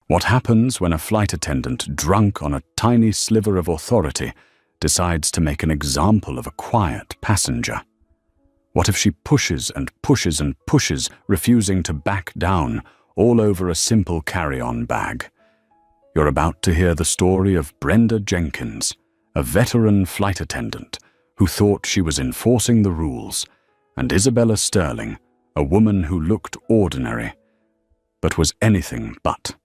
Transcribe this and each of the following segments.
What happens when a flight attendant, drunk on a tiny sliver of authority, decides to make an example of a quiet passenger? What if she pushes and pushes and pushes, refusing to back down, all over a simple carry-on bag? You're about to hear the story of Brenda Jenkins, a veteran flight attendant who thought she was enforcing the rules, and Isabella Sterling, a woman who looked ordinary, but was anything but.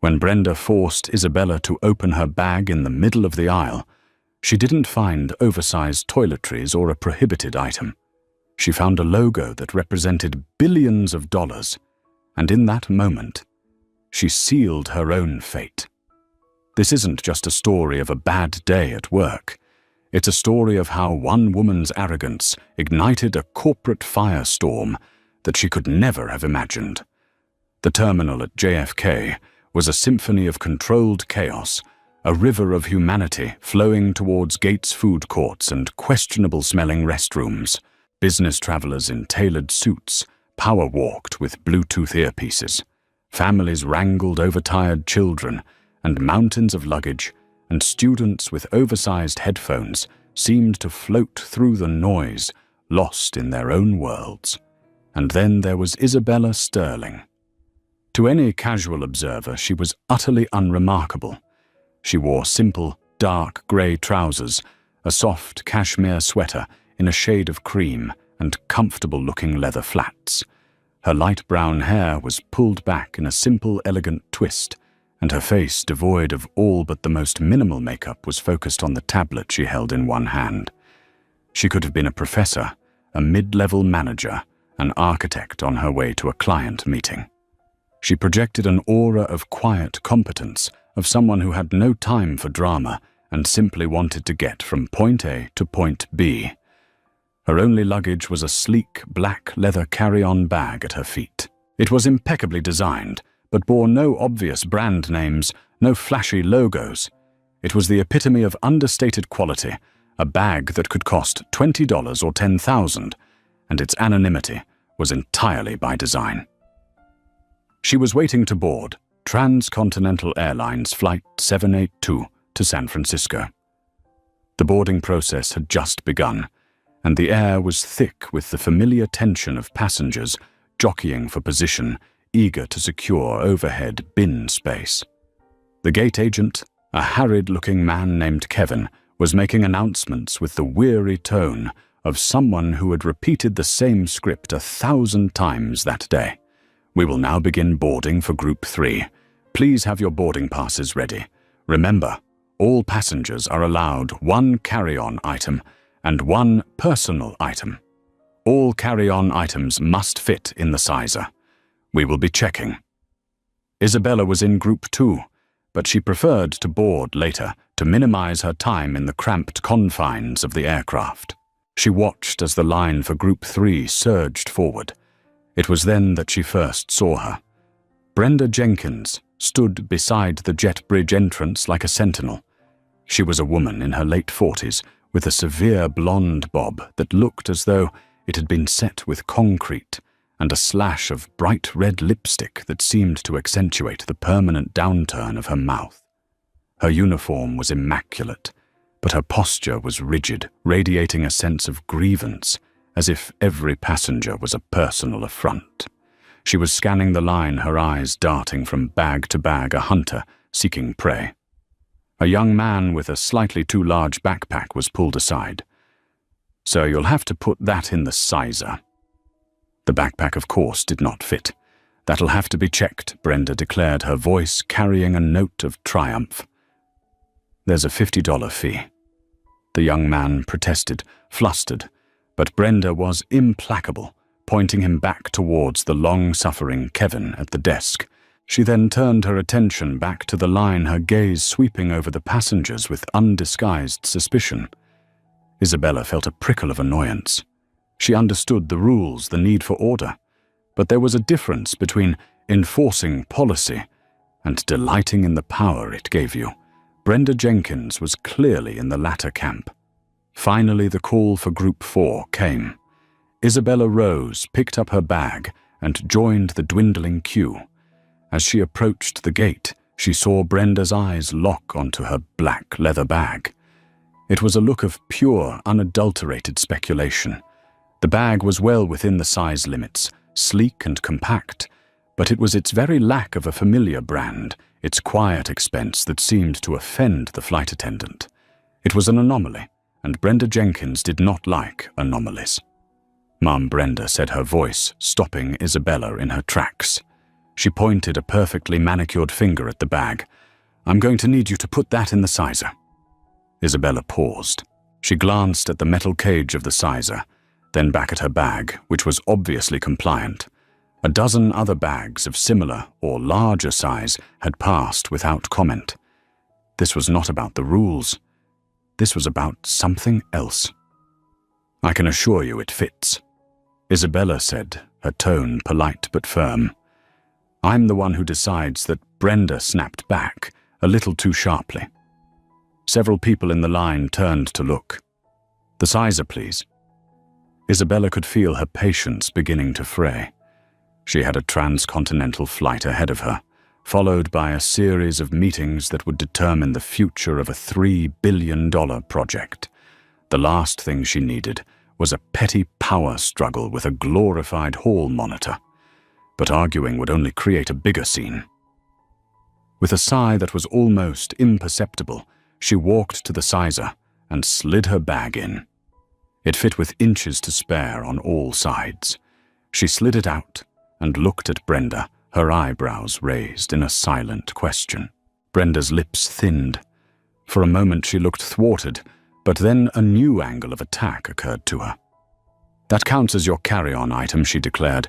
When Brenda forced Isabella to open her bag in the middle of the aisle, she didn't find oversized toiletries or a prohibited item. She found a logo that represented billions of dollars, and in that moment, she sealed her own fate. This isn't just a story of a bad day at work. It's a story of how one woman's arrogance ignited a corporate firestorm that she could never have imagined. The terminal at JFK was a symphony of controlled chaos, a river of humanity flowing towards Gates food courts and questionable-smelling restrooms. Business travelers in tailored suits power-walked with Bluetooth earpieces. Families wrangled overtired children, and mountains of luggage and students with oversized headphones seemed to float through the noise, lost in their own worlds. And then there was Isabella Sterling. To any casual observer, she was utterly unremarkable. She wore simple, dark grey trousers, a soft cashmere sweater in a shade of cream, and comfortable-looking leather flats. Her light brown hair was pulled back in a simple, elegant twist, and her face, devoid of all but the most minimal makeup, was focused on the tablet she held in one hand. She could have been a professor, a mid-level manager, an architect on her way to a client meeting. She projected an aura of quiet competence, of someone who had no time for drama and simply wanted to get from point A to point B. Her only luggage was a sleek, black leather carry-on bag at her feet. It was impeccably designed, but bore no obvious brand names, no flashy logos. It was the epitome of understated quality, a bag that could cost $20 or $10,000, and its anonymity was entirely by design. She was waiting to board Transcontinental Airlines Flight 782 to San Francisco. The boarding process had just begun, and the air was thick with the familiar tension of passengers jockeying for position, eager to secure overhead bin space. The gate agent, a harried-looking man named Kevin, was making announcements with the weary tone of someone who had repeated the same script 1,000 times that day. "We will now begin boarding for Group 3. Please have your boarding passes ready. Remember, all passengers are allowed one carry-on item and one personal item. All carry-on items must fit in the sizer. We will be checking." Isabella was in Group 2, but she preferred to board later to minimize her time in the cramped confines of the aircraft. She watched as the line for Group 3 surged forward. It was then that she first saw her. Brenda Jenkins stood beside the jet bridge entrance like a sentinel. She was a woman in her late 40s with a severe blonde bob that looked as though it had been set with concrete, and a slash of bright red lipstick that seemed to accentuate the permanent downturn of her mouth. Her uniform was immaculate, but her posture was rigid, radiating a sense of grievance, as if every passenger was a personal affront. She was scanning the line, her eyes darting from bag to bag, a hunter seeking prey. A young man with a slightly too large backpack was pulled aside. "Sir, you'll have to put that in the sizer." The backpack, of course, did not fit. "That'll have to be checked," Brenda declared, her voice carrying a note of triumph. "There's a $50 fee." The young man protested, flustered, but Brenda was implacable, pointing him back towards the long-suffering Kevin at the desk. She then turned her attention back to the line, her gaze sweeping over the passengers with undisguised suspicion. Isabella felt a prickle of annoyance. She understood the rules, the need for order, but there was a difference between enforcing policy and delighting in the power it gave you. Brenda Jenkins was clearly in the latter camp. Finally, the call for Group 4 came. Isabella rose, picked up her bag, and joined the dwindling queue. As she approached the gate, she saw Brenda's eyes lock onto her black leather bag. It was a look of pure, unadulterated speculation. The bag was well within the size limits, sleek and compact, but it was its very lack of a familiar brand, its quiet expense, that seemed to offend the flight attendant. It was an anomaly, and Brenda Jenkins did not like anomalies. "Ma'am Brenda," said her voice, stopping Isabella in her tracks. She pointed a perfectly manicured finger at the bag. "I'm going to need you to put that in the sizer." Isabella paused. She glanced at the metal cage of the sizer, then back at her bag, which was obviously compliant. A dozen other bags of similar or larger size had passed without comment. This was not about the rules. This was about something else. "I can assure you it fits," Isabella said, her tone polite but firm. "I'm the one who decides that." Brenda snapped back, a little too sharply. Several people in the line turned to look. "The sizer, please." Isabella could feel her patience beginning to fray. She had a transcontinental flight ahead of her, followed by a series of meetings that would determine the future of a $3 billion project. The last thing she needed was a petty power struggle with a glorified hall monitor. But arguing would only create a bigger scene. With a sigh that was almost imperceptible, she walked to the sizer and slid her bag in. It fit with inches to spare on all sides. She slid it out and looked at Brenda, her eyebrows raised in a silent question. Brenda's lips thinned. For a moment she looked thwarted, but then a new angle of attack occurred to her. "That counts as your carry-on item," she declared.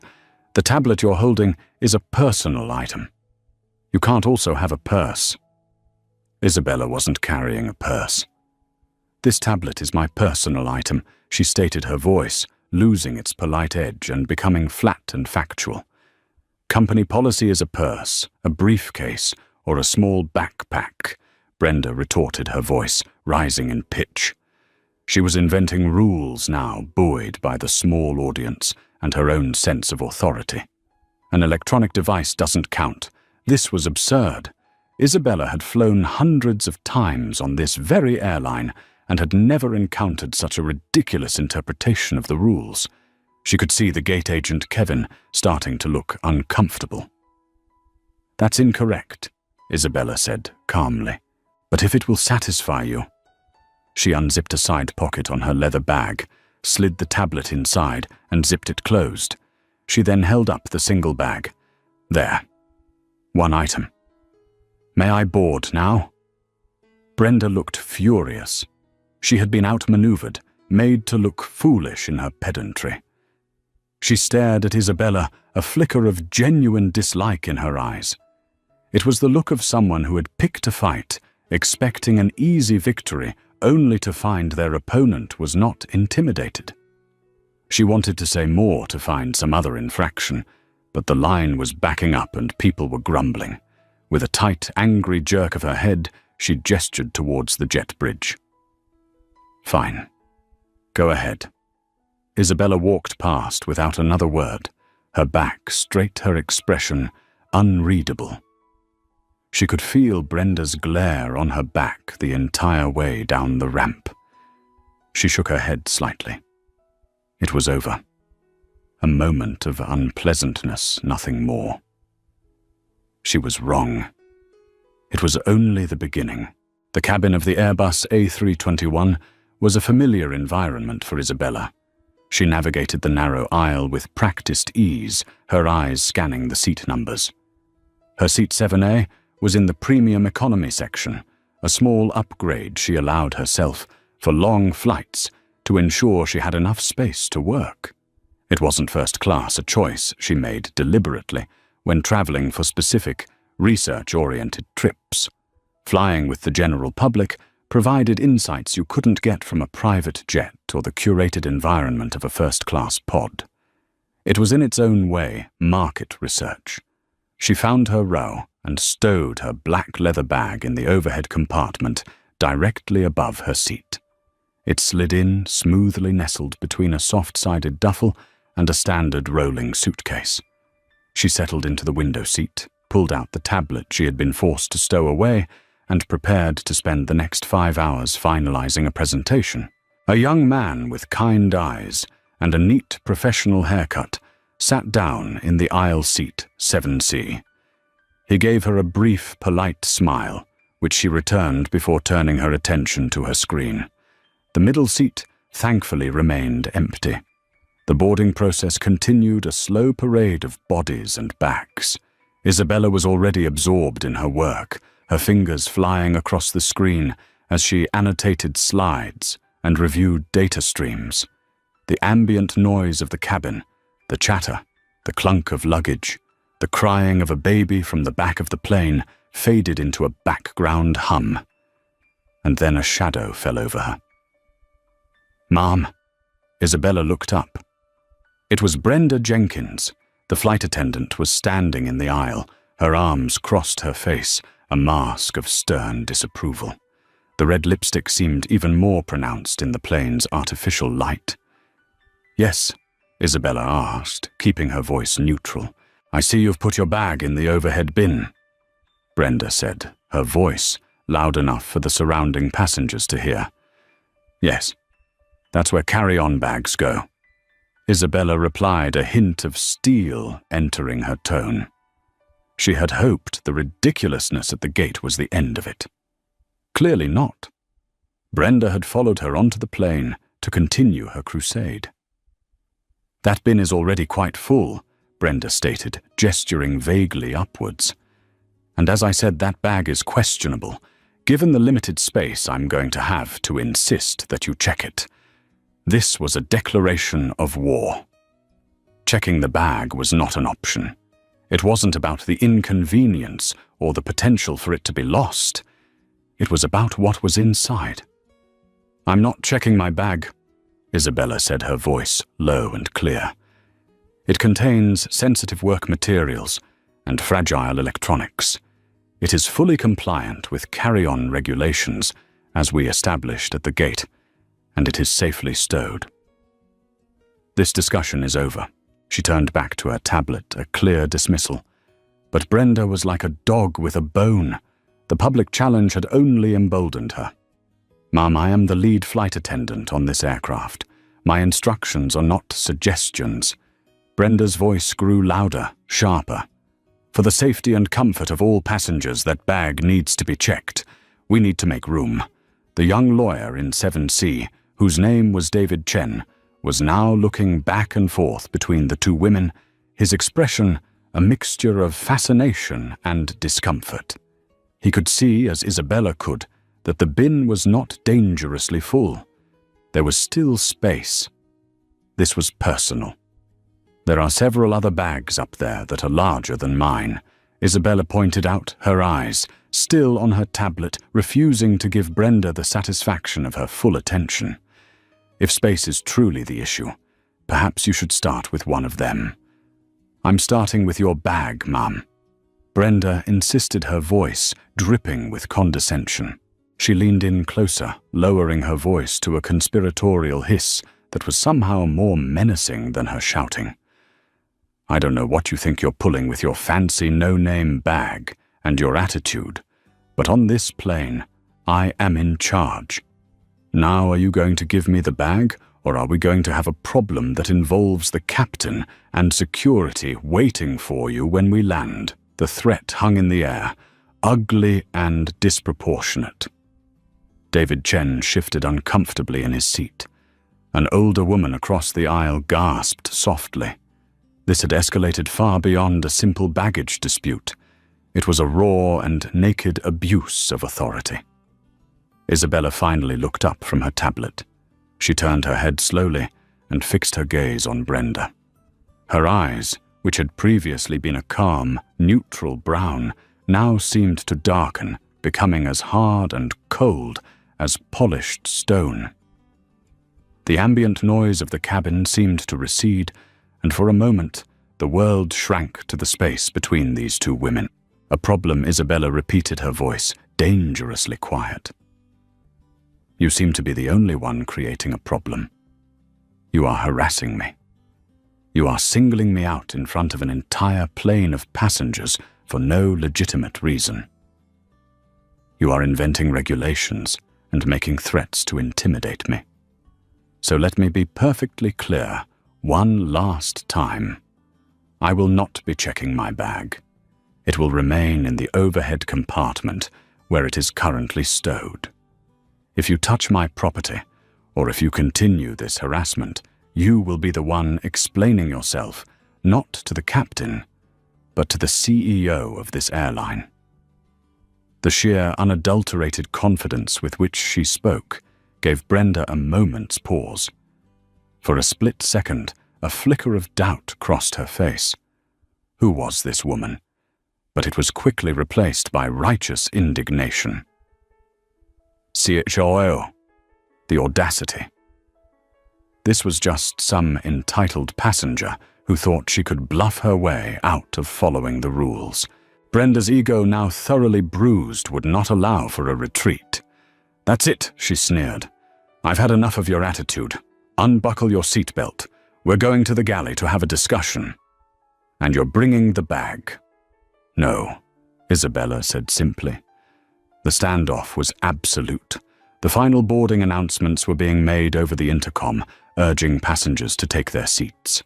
"The tablet you're holding is a personal item. You can't also have a purse." Isabella wasn't carrying a purse. "This tablet is my personal item," she stated, her voice losing its polite edge and becoming flat and factual. "Company policy is a purse, a briefcase, or a small backpack," Brenda retorted, her voice rising in pitch. She was inventing rules now, buoyed by the small audience and her own sense of authority. An electronic device doesn't count. This was absurd. Isabella had flown hundreds of times on this very airline and had never encountered such a ridiculous interpretation of the rules. She could see the gate agent, Kevin, starting to look uncomfortable. "That's incorrect," Isabella said calmly. "But if it will satisfy you." She unzipped a side pocket on her leather bag, slid the tablet inside, and zipped it closed. She then held up the single bag. "There. One item. May I board now?" Brenda looked furious. She had been outmaneuvered, made to look foolish in her pedantry. She stared at Isabella, a flicker of genuine dislike in her eyes. It was the look of someone who had picked a fight, expecting an easy victory, only to find their opponent was not intimidated. She wanted to say more to find some other infraction, but the line was backing up and people were grumbling. With a tight, angry jerk of her head, she gestured towards the jet bridge. "Fine. Go ahead." Isabella walked past without another word, her back straight, her expression unreadable. She could feel Brenda's glare on her back the entire way down the ramp. She shook her head slightly. It was over. A moment of unpleasantness, nothing more. She was wrong. It was only the beginning. The cabin of the Airbus A321 was a familiar environment for Isabella. She navigated the narrow aisle with practiced ease, her eyes scanning the seat numbers. Her seat 7A was in the premium economy section, a small upgrade she allowed herself for long flights to ensure she had enough space to work. It wasn't first class, a choice she made deliberately when traveling for specific, research-oriented trips. Flying with the general public provided insights you couldn't get from a private jet or the curated environment of a first-class pod. It was in its own way market research. She found her row and stowed her black leather bag in the overhead compartment directly above her seat. It slid in, smoothly nestled between a soft-sided duffel and a standard rolling suitcase. She settled into the window seat, pulled out the tablet she had been forced to stow away, and prepared to spend the next 5 hours finalizing a presentation. A young man with kind eyes and a neat professional haircut sat down in the aisle seat 7C. He gave her a brief, polite smile, which she returned before turning her attention to her screen. The middle seat thankfully remained empty. The boarding process continued, a slow parade of bodies and backs. Isabella was already absorbed in her work, her fingers flying across the screen as she annotated slides and reviewed data streams. The ambient noise of the cabin, the chatter, the clunk of luggage, the crying of a baby from the back of the plane faded into a background hum. And then a shadow fell over her. "Ma'am." Isabella looked up. It was Brenda Jenkins. The flight attendant was standing in the aisle, her arms crossed her face, a mask of stern disapproval. The red lipstick seemed even more pronounced in the plane's artificial light. "Yes," Isabella asked, keeping her voice neutral. "I see you've put your bag in the overhead bin," Brenda said, her voice loud enough for the surrounding passengers to hear. "Yes, that's where carry-on bags go," Isabella replied, a hint of steel entering her tone. She had hoped the ridiculousness at the gate was the end of it. Clearly not. Brenda had followed her onto the plane to continue her crusade. "That bin is already quite full," Brenda stated, gesturing vaguely upwards. "And as I said, that bag is questionable. Given the limited space, I'm going to have to insist that you check it." This was a declaration of war. Checking the bag was not an option. It wasn't about the inconvenience or the potential for it to be lost. It was about what was inside. "I'm not checking my bag," Isabella said, her voice low and clear. "It contains sensitive work materials and fragile electronics. It is fully compliant with carry-on regulations, as we established at the gate, and it is safely stowed." This discussion is over. She turned back to her tablet, a clear dismissal. But Brenda was like a dog with a bone. The public challenge had only emboldened her. "Ma'am, I am the lead flight attendant on this aircraft. My instructions are not suggestions." Brenda's voice grew louder, sharper. "For the safety and comfort of all passengers, that bag needs to be checked. We need to make room." The young lawyer in 7C, whose name was David Chen, was now looking back and forth between the two women, his expression a mixture of fascination and discomfort. He could see, as Isabella could, that the bin was not dangerously full. There was still space. This was personal. "There are several other bags up there that are larger than mine," Isabella pointed out, her eyes still on her tablet, refusing to give Brenda the satisfaction of her full attention. "If space is truly the issue, perhaps you should start with one of them." "I'm starting with your bag, Mum." Brenda insisted, her voice dripping with condescension. She leaned in closer, lowering her voice to a conspiratorial hiss that was somehow more menacing than her shouting. "I don't know what you think you're pulling with your fancy no-name bag and your attitude, but on this plane, I am in charge. Now, are you going to give me the bag, or are we going to have a problem that involves the captain and security waiting for you when we land?" The threat hung in the air, ugly and disproportionate. David Chen shifted uncomfortably in his seat. An older woman across the aisle gasped softly. This had escalated far beyond a simple baggage dispute. It was a raw and naked abuse of authority. Isabella finally looked up from her tablet. She turned her head slowly and fixed her gaze on Brenda. Her eyes, which had previously been a calm, neutral brown, now seemed to darken, becoming as hard and cold as polished stone. The ambient noise of the cabin seemed to recede, and for a moment the world shrank to the space between these two women. "A problem," Isabella repeated, her voice dangerously quiet. "You seem to be the only one creating a problem. You are harassing me. You are singling me out in front of an entire plane of passengers for no legitimate reason. You are inventing regulations and making threats to intimidate me. So let me be perfectly clear, one last time. I will not be checking my bag. It will remain in the overhead compartment where it is currently stowed. If you touch my property, or if you continue this harassment, you will be the one explaining yourself, not to the captain, but to the CEO of this airline. The sheer, unadulterated confidence with which she spoke gave Brenda a moment's pause. For a split second, a flicker of doubt crossed her face. Who was this woman? But it was quickly replaced by righteous indignation. CHOO, the audacity. This was just some entitled passenger who thought she could bluff her way out of following the rules. Brenda's ego, now thoroughly bruised, would not allow for a retreat. "That's it," she sneered. "I've had enough of your attitude. Unbuckle your seatbelt. We're going to the galley to have a discussion. And you're bringing the bag." "No," Isabella said simply. The standoff was absolute. The final boarding announcements were being made over the intercom, urging passengers to take their seats.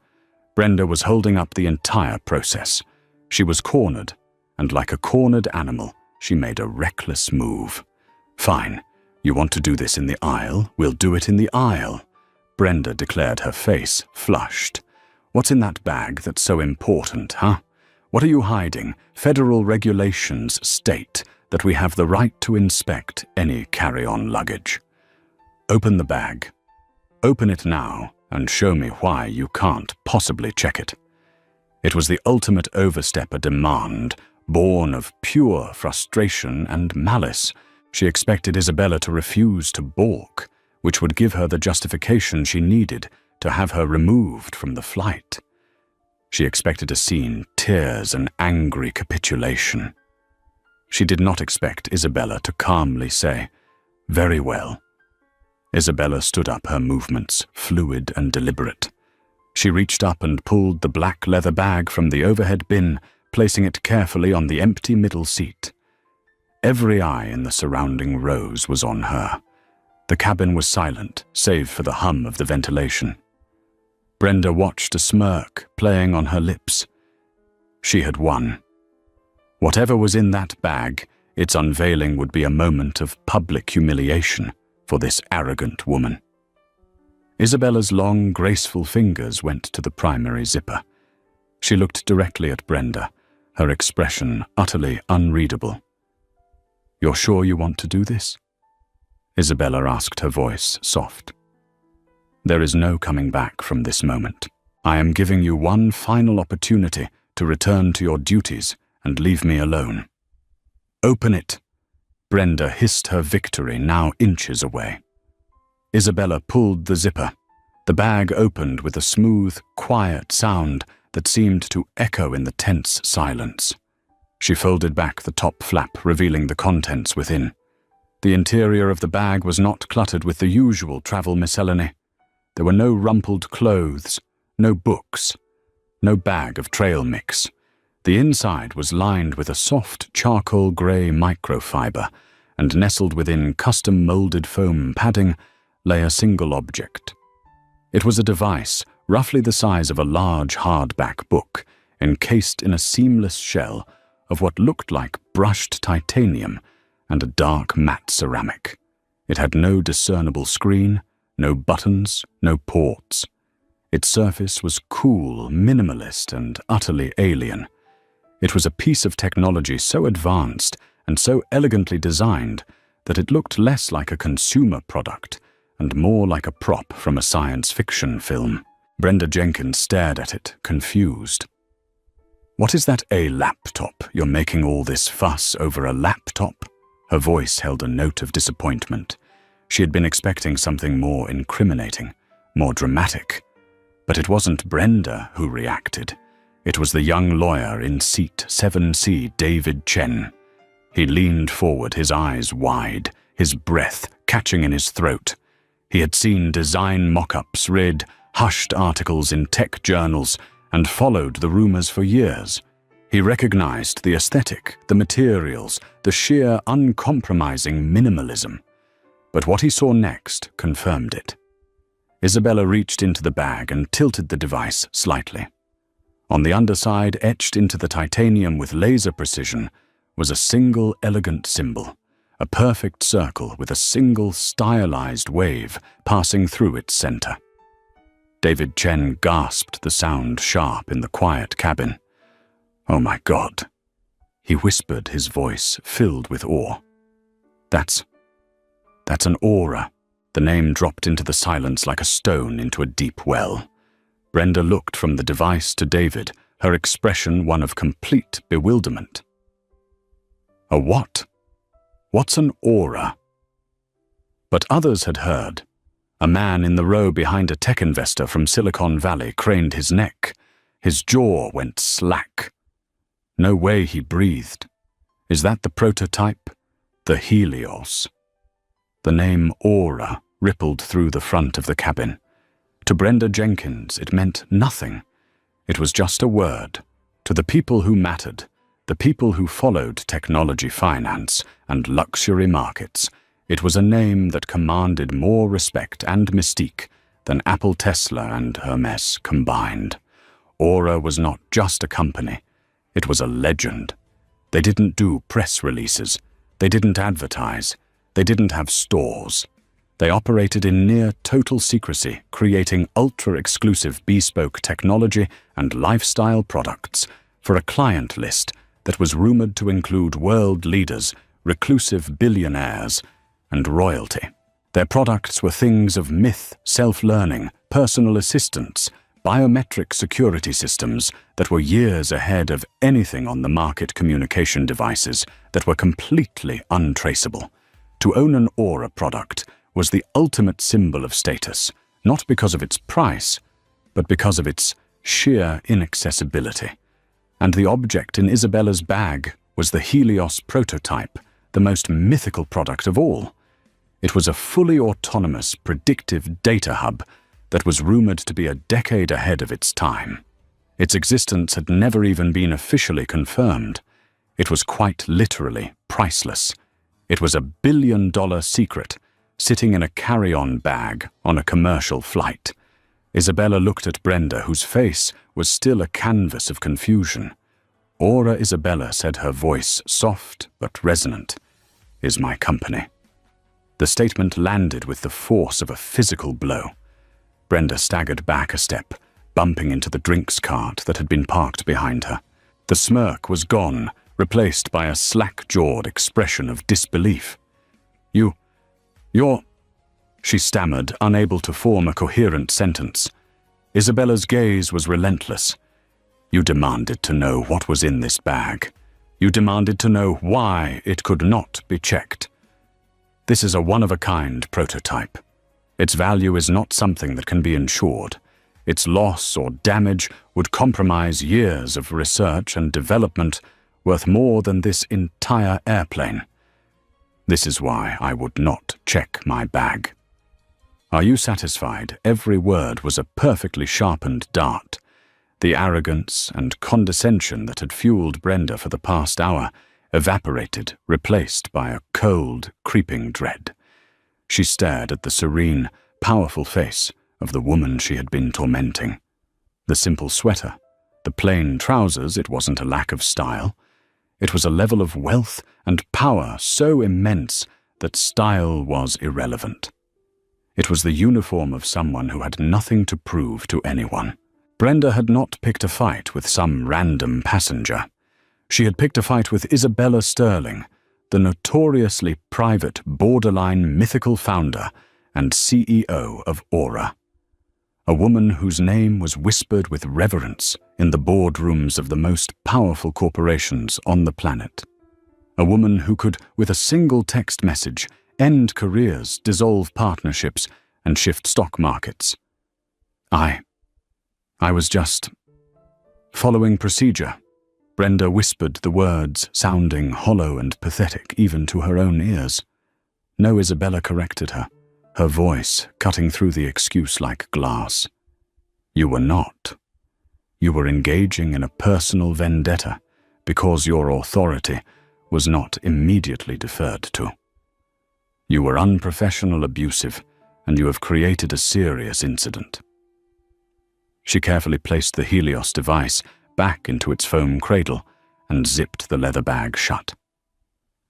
Brenda was holding up the entire process. She was cornered, and like a cornered animal, she made a reckless move. "Fine, you want to do this in the aisle? We'll do it in the aisle," Brenda declared, her face flushed. "What's in that bag that's so important, huh? What are you hiding? Federal regulations state that we have the right to inspect any carry-on luggage. Open the bag. Open it now and show me why you can't possibly check it." It was the ultimate overstep, a demand, born of pure frustration and malice. She expected Isabella to refuse to balk, which would give her the justification she needed to have her removed from the flight. She expected a scene, tears and angry capitulation. She did not expect Isabella to calmly say, "Very well." Isabella stood up, her movements fluid and deliberate. She reached up and pulled the black leather bag from the overhead bin, placing it carefully on the empty middle seat. Every eye in the surrounding rows was on her. The cabin was silent, save for the hum of the ventilation. Brenda watched, a smirk playing on her lips. She had won. Whatever was in that bag, its unveiling would be a moment of public humiliation for this arrogant woman. Isabella's long, graceful fingers went to the primary zipper. She looked directly at Brenda, her expression utterly unreadable. "You're sure you want to do this?" Isabella asked, her voice soft. "There is no coming back from this moment. I am giving you one final opportunity to return to your duties and leave me alone." "Open it!" Brenda hissed her victory, now inches away. Isabella pulled the zipper. The bag opened with a smooth, quiet sound that seemed to echo in the tense silence. She folded back the top flap, revealing the contents within. The interior of the bag was not cluttered with the usual travel miscellany. There were no rumpled clothes, no books, no bag of trail mix. The inside was lined with a soft charcoal grey microfiber, and nestled within custom-molded foam padding lay a single object. It was a device roughly the size of a large hardback book, encased in a seamless shell of what looked like brushed titanium and a dark matte ceramic. It had no discernible screen, no buttons, no ports. Its surface was cool, minimalist, and utterly alien. It was a piece of technology so advanced and so elegantly designed that it looked less like a consumer product and more like a prop from a science fiction film. Brenda Jenkins stared at it, confused. "What is that, a laptop? You're making all this fuss over a laptop?" Her voice held a note of disappointment. She had been expecting something more incriminating, more dramatic. But it wasn't Brenda who reacted. It was the young lawyer in seat 7C, David Chen. He leaned forward, his eyes wide, his breath catching in his throat. He had seen design mock-ups, read hushed articles in tech journals, and followed the rumors for years. He recognized the aesthetic, the materials, the sheer uncompromising minimalism. But what he saw next confirmed it. Isabella reached into the bag and tilted the device slightly. On the underside, etched into the titanium with laser precision, was a single elegant symbol, a perfect circle with a single stylized wave passing through its center. David Chen gasped, the sound sharp in the quiet cabin. "Oh my God," he whispered, his voice filled with awe. That's an aura." The name dropped into the silence like a stone into a deep well. Brenda looked from the device to David, her expression one of complete bewilderment. "A what? What's an aura?" But others had heard. A man in the row behind a tech investor from Silicon Valley craned his neck. His jaw went slack. No way he breathed. Is that the prototype? The Helios. The name Aura rippled through the front of the cabin. To Brenda Jenkins, it meant nothing. It was just a word. To the people who mattered, the people who followed technology finance and luxury markets, it was a name that commanded more respect and mystique than Apple, Tesla, and Hermes combined. Aura was not just a company. It was a legend. They didn't do press releases. They didn't advertise. They didn't have stores. They operated in near total secrecy, creating ultra-exclusive bespoke technology and lifestyle products for a client list that was rumored to include world leaders, reclusive billionaires, and royalty. Their products were things of myth, self-learning, personal assistance, biometric security systems that were years ahead of anything on the market, communication devices that were completely untraceable. To own an Aura product was the ultimate symbol of status, not because of its price, but because of its sheer inaccessibility. And the object in Isabella's bag was the Helios prototype, the most mythical product of all. It was a fully autonomous, predictive data hub that was rumored to be a decade ahead of its time. Its existence had never even been officially confirmed. It was quite literally priceless. It was $1 billion secret, sitting in a carry-on bag on a commercial flight. Isabella looked at Brenda, whose face was still a canvas of confusion. Aura Isabella, said, her voice soft but resonant, "is my company." The statement landed with the force of a physical blow. Brenda staggered back a step, bumping into the drinks cart that had been parked behind her. The smirk was gone, replaced by a slack-jawed expression of disbelief. You're... She stammered, unable to form a coherent sentence. Isabella's gaze was relentless. "You demanded to know what was in this bag. You demanded to know why it could not be checked. This is a one-of-a-kind prototype. Its value is not something that can be insured. Its loss or damage would compromise years of research and development worth more than this entire airplane. This is why I would not check my bag." "Are you satisfied?" Every word was a perfectly sharpened dart. The arrogance and condescension that had fueled Brenda for the past hour evaporated, replaced by a cold, creeping dread. She stared at the serene, powerful face of the woman she had been tormenting. The simple sweater, the plain trousers, it wasn't a lack of style. It was a level of wealth and power so immense that style was irrelevant. It was the uniform of someone who had nothing to prove to anyone. Brenda had not picked a fight with some random passenger. She had picked a fight with Isabella Sterling, the notoriously private, borderline mythical founder and CEO of Aura. A woman whose name was whispered with reverence in the boardrooms of the most powerful corporations on the planet. A woman who could, with a single text message, end careers, dissolve partnerships, and shift stock markets. I was just following procedure. Brenda whispered the words, sounding hollow and pathetic even to her own ears. No, Isabella corrected her, her voice cutting through the excuse like glass. You were not. You were engaging in a personal vendetta, because your authority was not immediately deferred to. You were unprofessional, abusive, and you have created a serious incident." She carefully placed the Helios device back into its foam cradle and zipped the leather bag shut.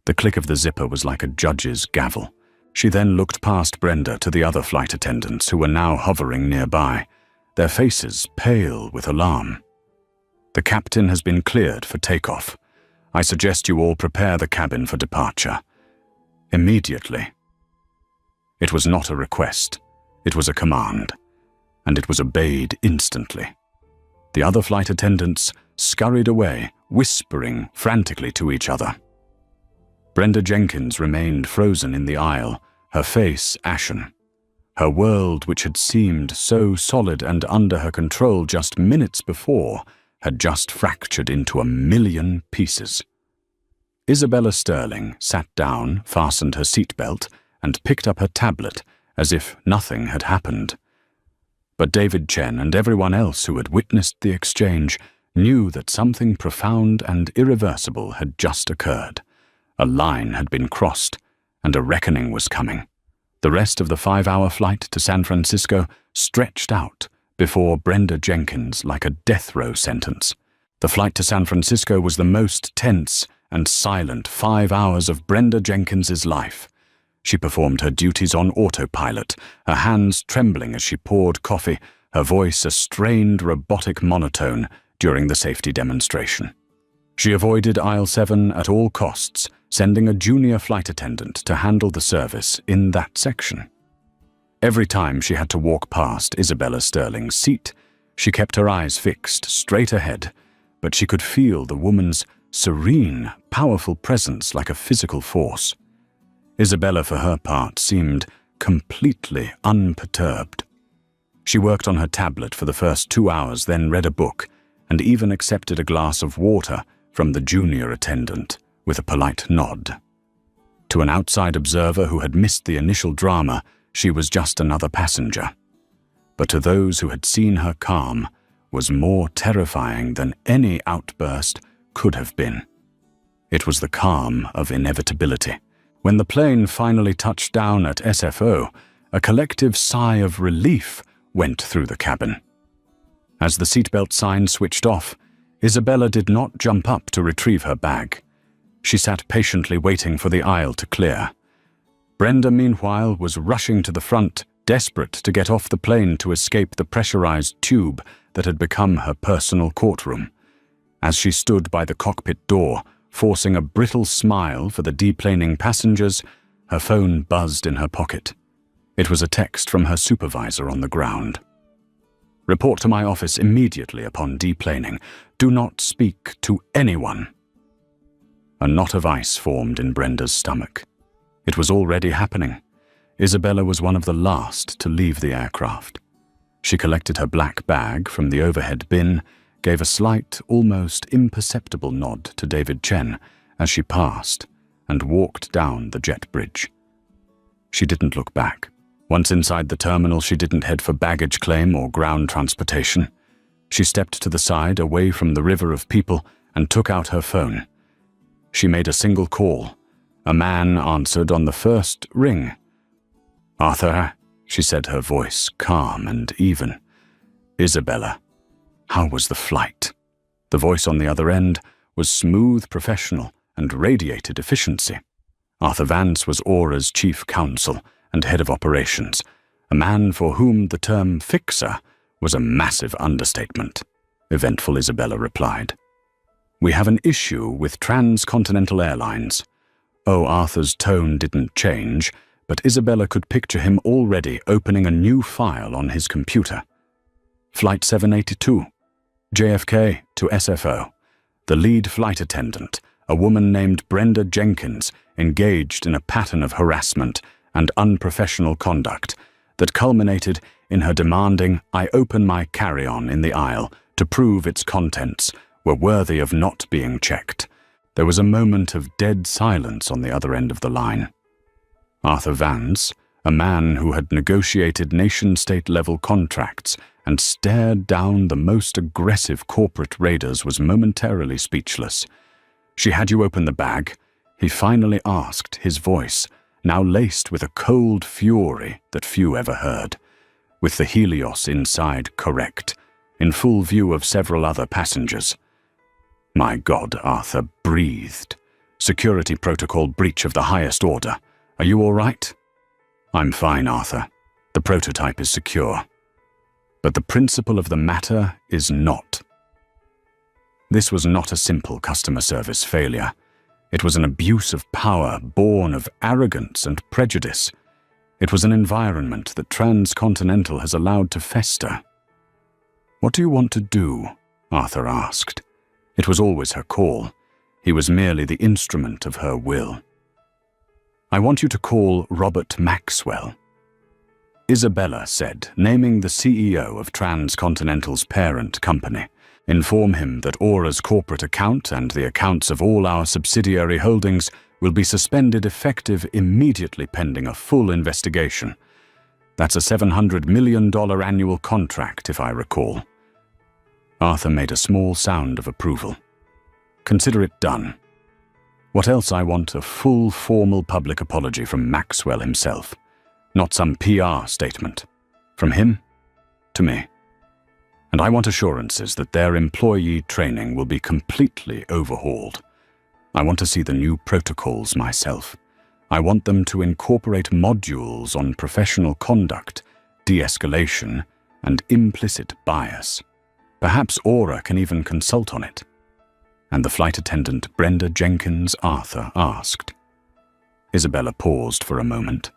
The click of the zipper was like a judge's gavel. She then looked past Brenda to the other flight attendants who were now hovering nearby, their faces pale with alarm. "The captain has been cleared for takeoff. I suggest you all prepare the cabin for departure. Immediately." It was not a request, it was a command, and it was obeyed instantly. The other flight attendants scurried away, whispering frantically to each other. Brenda Jenkins remained frozen in the aisle, her face ashen. Her world, which had seemed so solid and under her control just minutes before, had just fractured into 1,000,000 pieces. Isabella Sterling sat down, fastened her seatbelt, and picked up her tablet as if nothing had happened. But David Chen and everyone else who had witnessed the exchange knew that something profound and irreversible had just occurred. A line had been crossed, and a reckoning was coming. The rest of the 5-hour flight to San Francisco stretched out before Brenda Jenkins like a death row sentence. The flight to San Francisco was the most tense and silent 5 hours of Brenda Jenkins's life. She performed her duties on autopilot, her hands trembling as she poured coffee, her voice a strained robotic monotone during the safety demonstration. She avoided aisle 7 at all costs, sending a junior flight attendant to handle the service in that section. Every time she had to walk past Isabella Sterling's seat, she kept her eyes fixed straight ahead, but she could feel the woman's serene, powerful presence like a physical force. Isabella, for her part, seemed completely unperturbed. She worked on her tablet for the first 2 hours, then read a book, and even accepted a glass of water from the junior attendant with a polite nod. To an outside observer who had missed the initial drama, she was just another passenger. But to those who had seen her calm, was more terrifying than any outburst could have been. It was the calm of inevitability. When the plane finally touched down at SFO, a collective sigh of relief went through the cabin. As the seatbelt sign switched off, Isabella did not jump up to retrieve her bag. She sat patiently waiting for the aisle to clear. Brenda, meanwhile, was rushing to the front, desperate to get off the plane to escape the pressurized tube that had become her personal courtroom. As she stood by the cockpit door, forcing a brittle smile for the deplaning passengers, her phone buzzed in her pocket. It was a text from her supervisor on the ground. "Report to my office immediately upon deplaning. Do not speak to anyone." A knot of ice formed in Brenda's stomach. It was already happening. Isabella was one of the last to leave the aircraft. She collected her black bag from the overhead bin, gave a slight, almost imperceptible nod to David Chen as she passed, and walked down the jet bridge. She didn't look back. Once inside the terminal, she didn't head for baggage claim or ground transportation. She stepped to the side, away from the river of people, and took out her phone. She made a single call. A man answered on the first ring. "Arthur," she said, her voice calm and even. "Isabella, how was the flight?" The voice on the other end was smooth, professional, and radiated efficiency. Arthur Vance was Aura's chief counsel and head of operations, a man for whom the term fixer was a massive understatement. Eventful Isabella replied. "We have an issue with Transcontinental Airlines." Oh, Arthur's tone didn't change, but Isabella could picture him already opening a new file on his computer. Flight 782, JFK to SFO. The lead flight attendant, a woman named Brenda Jenkins, engaged in a pattern of harassment and unprofessional conduct that culminated in her demanding I open my carry-on in the aisle to prove its contents were worthy of not being checked. There was a moment of dead silence on the other end of the line. Arthur Vance, a man who had negotiated nation-state level contracts and stared down the most aggressive corporate raiders, was momentarily speechless. She had you open the bag? He finally asked, his voice now laced with a cold fury that few ever heard. With the Helios inside correct, in full view of several other passengers. My God, Arthur breathed. Security protocol breach of the highest order. Are you all right? I'm fine, Arthur. The prototype is secure. But the principle of the matter is not. This was not a simple customer service failure. It was an abuse of power born of arrogance and prejudice. It was an environment that Transcontinental has allowed to fester. What do you want to do? Arthur asked. It was always her call. He was merely the instrument of her will. I want you to call Robert Maxwell. Isabella said, naming the CEO of Transcontinental's parent company. Inform him that Aura's corporate account and the accounts of all our subsidiary holdings will be suspended effective immediately pending a full investigation. That's a $700 million annual contract, if I recall. Arthur made a small sound of approval. Consider it done. What else I want? A full formal public apology from Maxwell himself. Not some PR statement. From him to me. And I want assurances that their employee training will be completely overhauled. I want to see the new protocols myself. I want them to incorporate modules on professional conduct, de-escalation, and implicit bias. Perhaps Aura can even consult on it. And the flight attendant Brenda Jenkins Arthur asked. Isabella paused for a moment.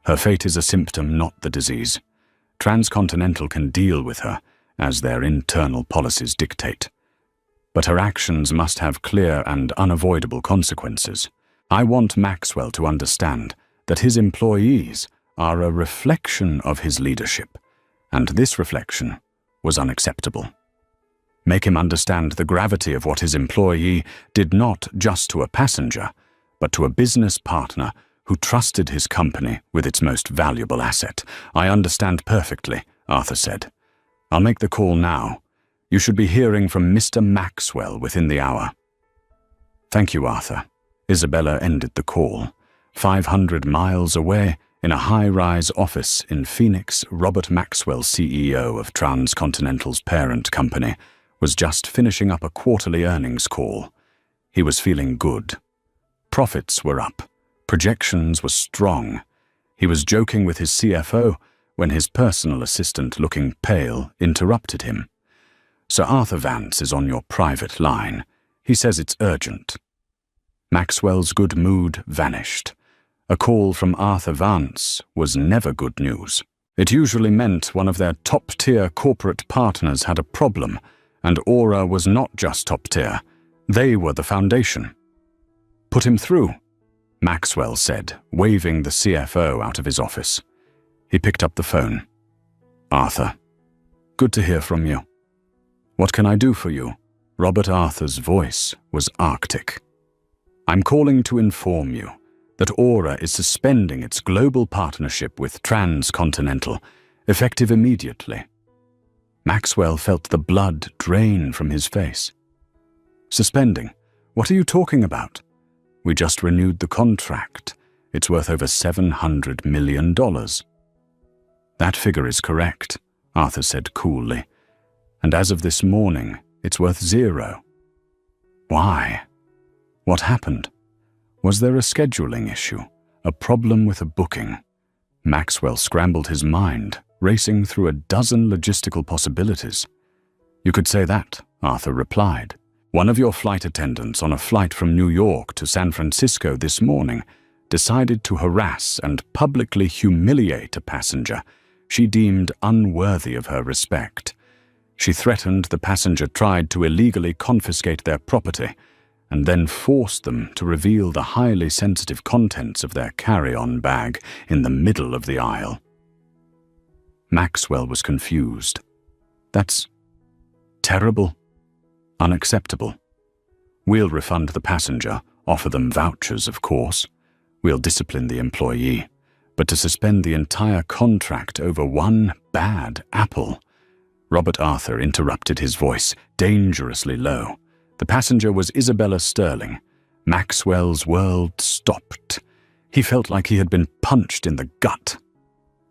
Her fate is a symptom, not the disease. Transcontinental can deal with her, as their internal policies dictate. But her actions must have clear and unavoidable consequences. I want Maxwell to understand that his employees are a reflection of his leadership, and this reflection was unacceptable. Make him understand the gravity of what his employee did not just to a passenger, but to a business partner who trusted his company with its most valuable asset. I understand perfectly, Arthur said. I'll make the call now. You should be hearing from Mr. Maxwell within the hour. Thank you, Arthur. Isabella ended the call. 500 miles away, in a high-rise office in Phoenix, Robert Maxwell, CEO of Transcontinental's parent company, was just finishing up a quarterly earnings call. He was feeling good. Profits were up. Projections were strong. He was joking with his CFO when his personal assistant, looking pale, interrupted him. Sir Arthur Vance is on your private line. He says it's urgent. Maxwell's good mood vanished. A call from Arthur Vance was never good news. It usually meant one of their top-tier corporate partners had a problem, and Aura was not just top-tier. They were the foundation. Put him through, Maxwell said, waving the CFO out of his office. He picked up the phone. Arthur, good to hear from you. What can I do for you? Robert Arthur's voice was arctic. I'm calling to inform you that Aura is suspending its global partnership with Transcontinental, effective immediately. Maxwell felt the blood drain from his face. Suspending? What are you talking about? We just renewed the contract. It's worth over $700 million. That figure is correct, Arthur said coolly. And as of this morning, it's worth $0. Why? What happened? Was there a scheduling issue? A problem with a booking? Maxwell scrambled his mind, racing through a dozen logistical possibilities. You could say that, Arthur replied. One of your flight attendants on a flight from New York to San Francisco this morning decided to harass and publicly humiliate a passenger she deemed unworthy of her respect. She threatened the passenger tried to illegally confiscate their property and then forced them to reveal the highly sensitive contents of their carry-on bag in the middle of the aisle. Maxwell was confused. That's terrible. Unacceptable. We'll refund the passenger, offer them vouchers, of course. We'll discipline the employee. But to suspend the entire contract over one bad apple. Robert Arthur interrupted, his voice dangerously low. The passenger was Isabella Sterling. Maxwell's world stopped. He felt like he had been punched in the gut.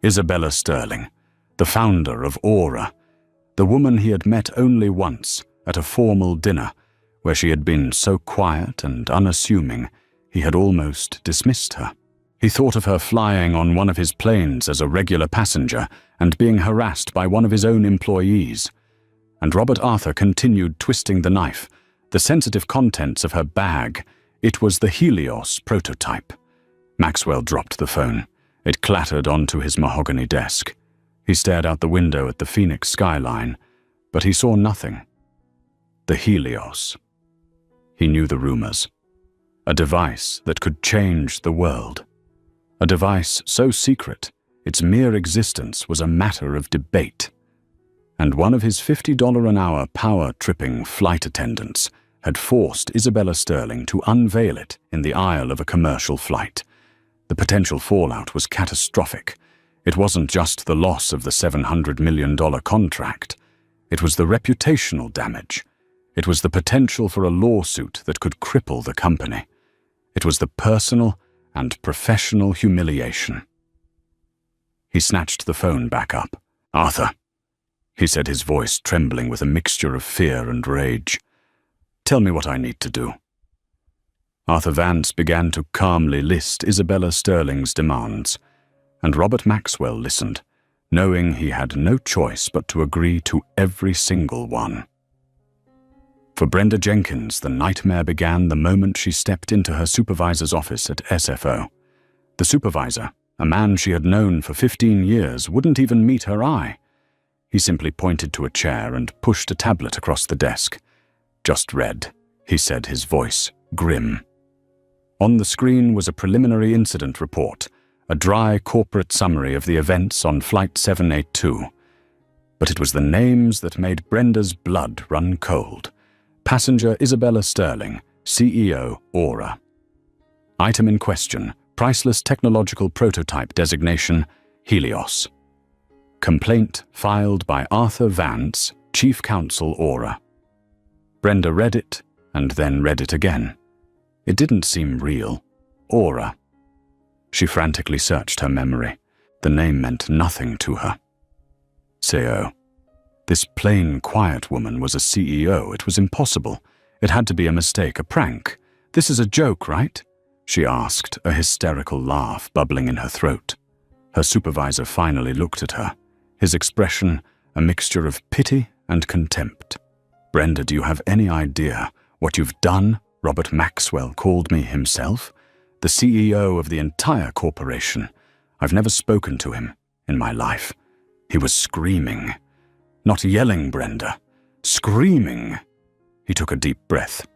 Isabella Sterling, the founder of Aura, the woman he had met only once at a formal dinner, where she had been so quiet and unassuming he had almost dismissed her. He thought of her flying on one of his planes as a regular passenger and being harassed by one of his own employees. And Robert Arthur continued twisting the knife, the sensitive contents of her bag. It was the Helios prototype. Maxwell dropped the phone. It clattered onto his mahogany desk. He stared out the window at the Phoenix skyline, but he saw nothing. The Helios. He knew the rumors. A device that could change the world. A device so secret, its mere existence was a matter of debate. And one of his $50 an hour power-tripping flight attendants had forced Isabella Sterling to unveil it in the aisle of a commercial flight. The potential fallout was catastrophic. It wasn't just the loss of the $700 million contract. It was the reputational damage. It was the potential for a lawsuit that could cripple the company. It was the personal and professional humiliation. He snatched the phone back up. "Arthur," he said, his voice trembling with a mixture of fear and rage. "Tell me what I need to do." Arthur Vance began to calmly list Isabella Sterling's demands, and Robert Maxwell listened, knowing he had no choice but to agree to every single one. For Brenda Jenkins, the nightmare began the moment she stepped into her supervisor's office at SFO. The supervisor, a man she had known for 15 years, wouldn't even meet her eye. He simply pointed to a chair and pushed a tablet across the desk. "Just read," he said, his voice grim. On the screen was a preliminary incident report, a dry corporate summary of the events on Flight 782. But it was the names that made Brenda's blood run cold. Passenger Isabella Sterling, CEO, Aura. Item in question, Priceless Technological Prototype Designation, Helios. Complaint filed by Arthur Vance, Chief Counsel, Aura. Brenda read it, and then read it again. It didn't seem real. Aura. She frantically searched her memory. The name meant nothing to her. CEO. This plain, quiet woman was a CEO. It was impossible. It had to be a mistake, a prank. "This is a joke, right?" she asked, a hysterical laugh bubbling in her throat. Her supervisor finally looked at her, his expression a mixture of pity and contempt. "Brenda, do you have any idea what you've done?" Robert Maxwell called me himself. "The CEO of the entire corporation. I've never spoken to him in my life." He was screaming. Not yelling, Brenda. Screaming. He took a deep breath.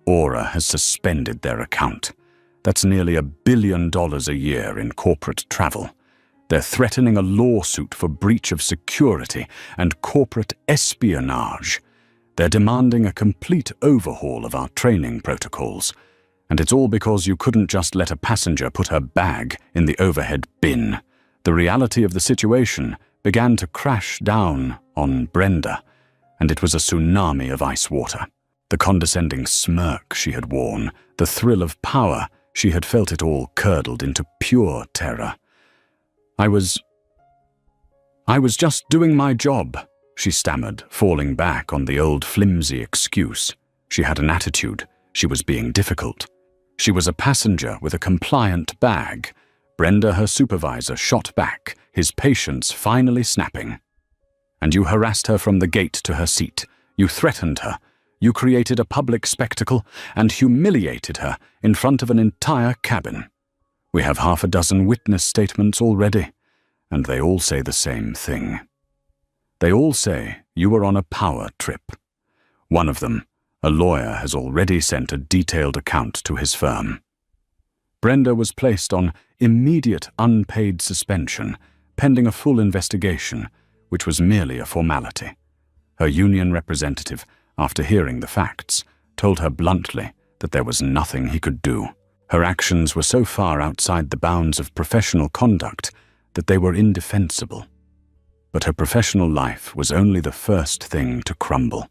Aura has suspended their account. That's nearly $1 billion a year in corporate travel. They're threatening a lawsuit for breach of security and corporate espionage. They're demanding a complete overhaul of our training protocols. And it's all because you couldn't just let a passenger put her bag in the overhead bin. The reality of the situation began to crash down on Brenda, and it was a tsunami of ice water. The condescending smirk she had worn, the thrill of power, she had felt it all curdled into pure terror. I was just doing my job, she stammered, falling back on the old flimsy excuse. She had an attitude. She was being difficult. She was a passenger with a compliant bag. Brenda, her supervisor, shot back, his patience finally snapping. And you harassed her from the gate to her seat. You threatened her. You created a public spectacle and humiliated her in front of an entire cabin. We have 6 witness statements already, and they all say the same thing. They all say you were on a power trip. One of them, a lawyer, has already sent a detailed account to his firm. Brenda was placed on immediate unpaid suspension, pending a full investigation, which was merely a formality. Her union representative, after hearing the facts, told her bluntly that there was nothing he could do. Her actions were so far outside the bounds of professional conduct that they were indefensible. But her professional life was only the first thing to crumble.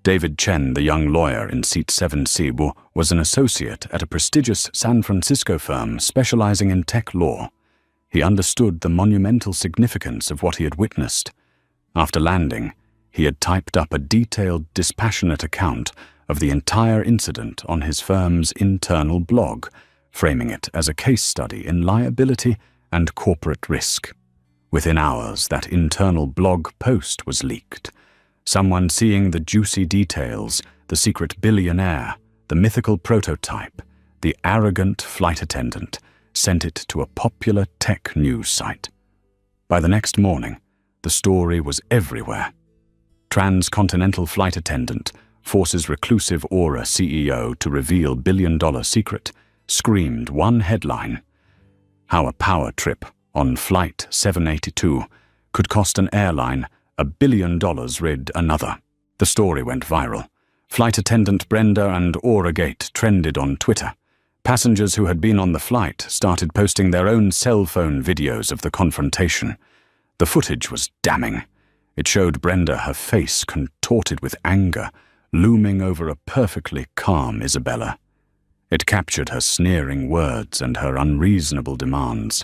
David Chen, the young lawyer in seat 7C, was an associate at a prestigious San Francisco firm specializing in tech law. He understood the monumental significance of what he had witnessed. After landing, he had typed up a detailed, dispassionate account of the entire incident on his firm's internal blog, framing it as a case study in liability and corporate risk. Within hours, that internal blog post was leaked. Someone seeing the juicy details, the secret billionaire, the mythical prototype, the arrogant flight attendant, sent it to a popular tech news site. By the next morning, the story was everywhere. Transcontinental flight attendant forces reclusive Aura CEO to reveal billion-dollar secret, screamed one headline. How a power trip on Flight 782 could cost an airline $1 billion rid another. The story went viral. Flight attendant Brenda and Auragate trended on Twitter. Passengers who had been on the flight started posting their own cell phone videos of the confrontation. The footage was damning. It showed Brenda, her face contorted with anger, looming over a perfectly calm Isabella. It captured her sneering words and her unreasonable demands.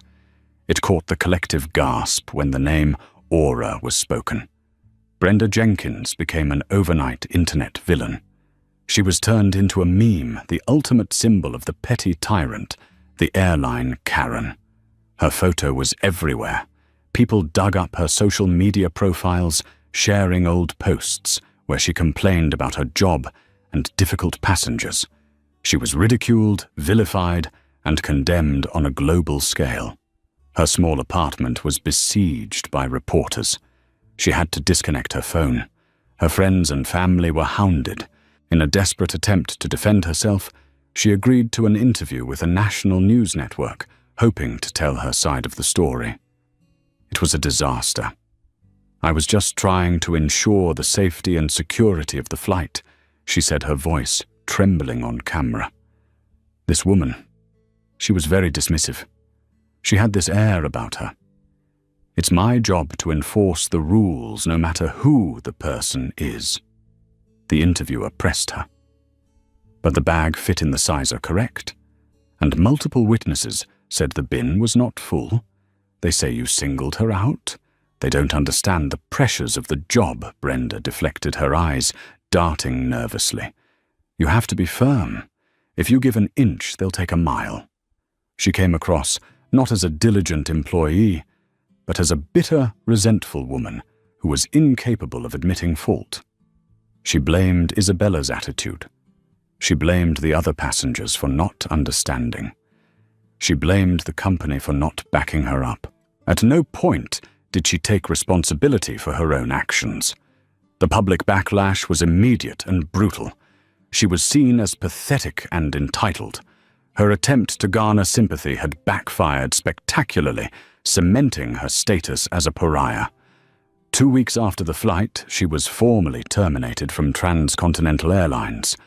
It caught the collective gasp when the name Aura was spoken. Brenda Jenkins became an overnight internet villain. She was turned into a meme, the ultimate symbol of the petty tyrant, the airline Karen. Her photo was everywhere. People dug up her social media profiles, sharing old posts where she complained about her job and difficult passengers. She was ridiculed, vilified, and condemned on a global scale. Her small apartment was besieged by reporters. She had to disconnect her phone. Her friends and family were hounded. In a desperate attempt to defend herself, she agreed to an interview with a national news network, hoping to tell her side of the story. It was a disaster. "I was just trying to ensure the safety and security of the flight," she said, her voice trembling on camera. This woman, she was very dismissive. She had this air about her. "It's my job to enforce the rules no matter who the person is." The interviewer pressed her. But the bag fit in the sizer correct, and multiple witnesses said the bin was not full. "They say you singled her out. They don't understand the pressures of the job," Brenda deflected, her eyes darting nervously. "You have to be firm. If you give an inch, they'll take a mile." She came across not as a diligent employee, but as a bitter, resentful woman who was incapable of admitting fault. She blamed Isabella's attitude. She blamed the other passengers for not understanding. She blamed the company for not backing her up. At no point did she take responsibility for her own actions. The public backlash was immediate and brutal. She was seen as pathetic and entitled. Her attempt to garner sympathy had backfired spectacularly, cementing her status as a pariah. 2 weeks after the flight, she was formally terminated from Transcontinental Airlines.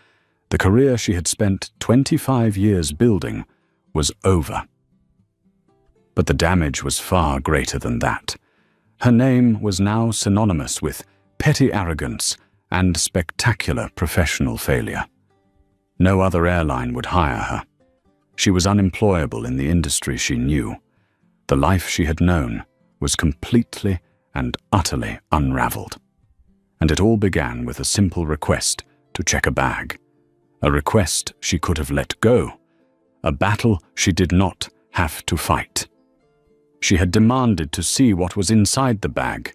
The career she had spent 25 years building was over. But the damage was far greater than that. Her name was now synonymous with petty arrogance and spectacular professional failure. No other airline would hire her. She was unemployable in the industry she knew. The life she had known was completely and utterly unraveled. And it all began with a simple request to check a bag. A request she could have let go. A battle she did not have to fight. She had demanded to see what was inside the bag,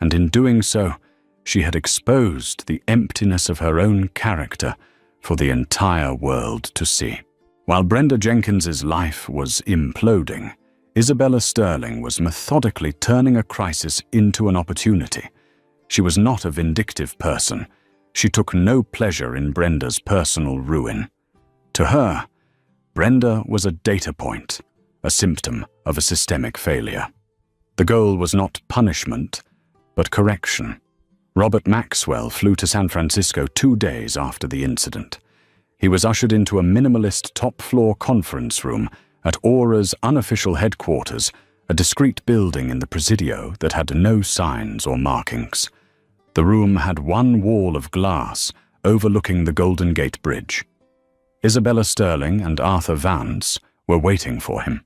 and in doing so, she had exposed the emptiness of her own character for the entire world to see. While Brenda Jenkins's life was imploding, Isabella Sterling was methodically turning a crisis into an opportunity. She was not a vindictive person. She took no pleasure in Brenda's personal ruin. To her, Brenda was a data point, a symptom of a systemic failure. The goal was not punishment, but correction. Robert Maxwell flew to San Francisco 2 days after the incident. He was ushered into a minimalist top-floor conference room at Aura's unofficial headquarters, a discreet building in the Presidio that had no signs or markings. The room had one wall of glass overlooking the Golden Gate Bridge. Isabella Sterling and Arthur Vance were waiting for him.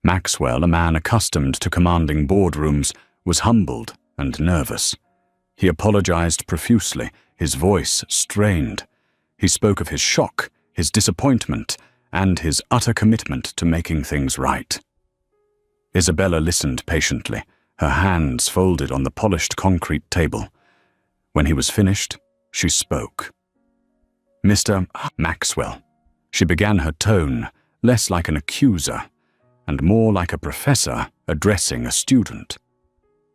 Maxwell, a man accustomed to commanding boardrooms, was humbled and nervous. He apologized profusely, his voice strained. He spoke of his shock, his disappointment, and his utter commitment to making things right. Isabella listened patiently, her hands folded on the polished concrete table. When he was finished, she spoke. "Mr. Maxwell," she began, her tone less like an accuser and more like a professor addressing a student.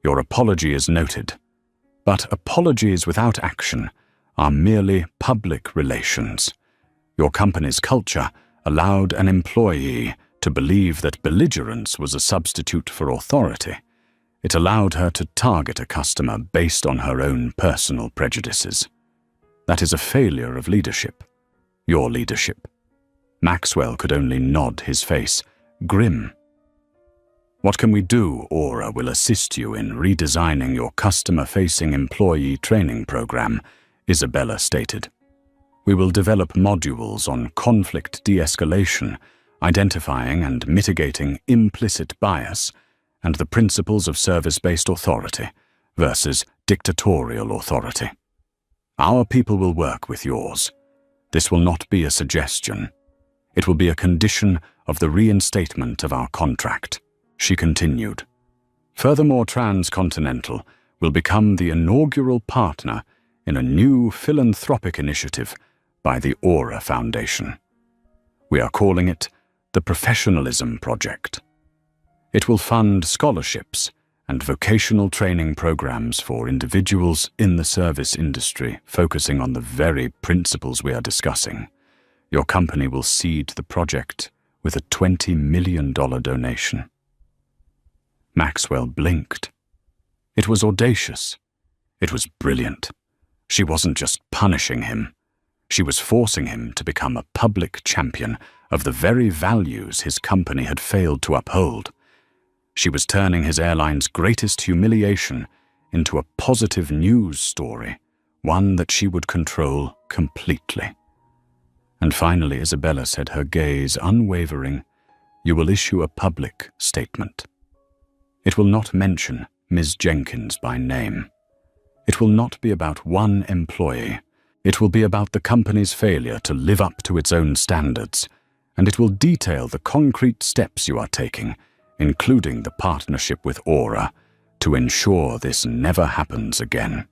"Your apology is noted, but apologies without action are merely public relations. Your company's culture allowed an employee to believe that belligerence was a substitute for authority. It allowed her to target a customer based on her own personal prejudices. That is a failure of leadership. Your leadership." Maxwell could only nod, his face grim. "What can we do? Aura will assist you in redesigning your customer-facing employee training program," Isabella stated. "We will develop modules on conflict de-escalation, identifying and mitigating implicit bias, and the principles of service-based authority versus dictatorial authority. Our people will work with yours. This will not be a suggestion. It will be a condition of the reinstatement of our contract," she continued. "Furthermore, Transcontinental will become the inaugural partner in a new philanthropic initiative by the Aura Foundation. We are calling it the Professionalism Project. It will fund scholarships and vocational training programs for individuals in the service industry, focusing on the very principles we are discussing. Your company will seed the project with a $20 million donation." Maxwell blinked. It was audacious. It was brilliant. She wasn't just punishing him. She was forcing him to become a public champion of the very values his company had failed to uphold. She was turning his airline's greatest humiliation into a positive news story, one that she would control completely. And finally, Isabella said, her gaze unwavering, "You will issue a public statement. It will not mention Ms. Jenkins by name. It will not be about one employee. It will be about the company's failure to live up to its own standards, and it will detail the concrete steps you are taking, including the partnership with Aura, to ensure this never happens again."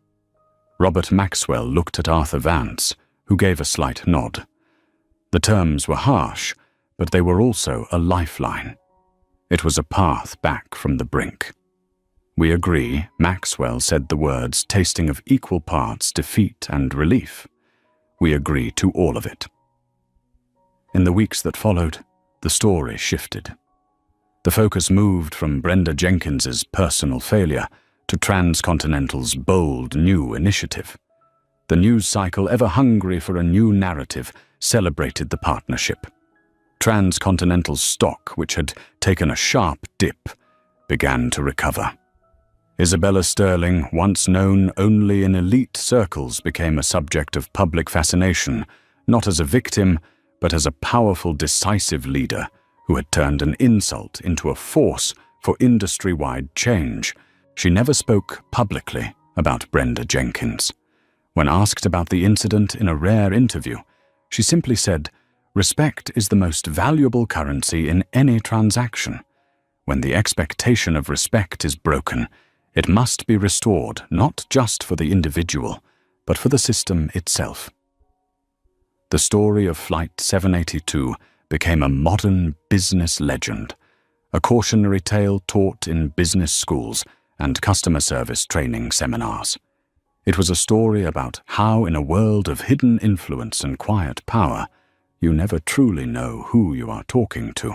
Robert Maxwell looked at Arthur Vance, who gave a slight nod. The terms were harsh, but they were also a lifeline. It was a path back from the brink. "We agree," Maxwell said, the words tasting of equal parts defeat and relief. "We agree to all of it." In the weeks that followed, the story shifted. The focus moved from Brenda Jenkins's personal failure to Transcontinental's bold new initiative. The news cycle, ever hungry for a new narrative, celebrated the partnership. Transcontinental's stock, which had taken a sharp dip, began to recover. Isabella Sterling, once known only in elite circles, became a subject of public fascination, not as a victim, but as a powerful, decisive leader who had turned an insult into a force for industry-wide change. She never spoke publicly about Brenda Jenkins. When asked about the incident in a rare interview, she simply said, "Respect is the most valuable currency in any transaction. When the expectation of respect is broken, it must be restored not just for the individual, but for the system itself." The story of Flight 782 became a modern business legend, a cautionary tale taught in business schools and customer service training seminars. It was a story about how, in a world of hidden influence and quiet power, you never truly know who you are talking to.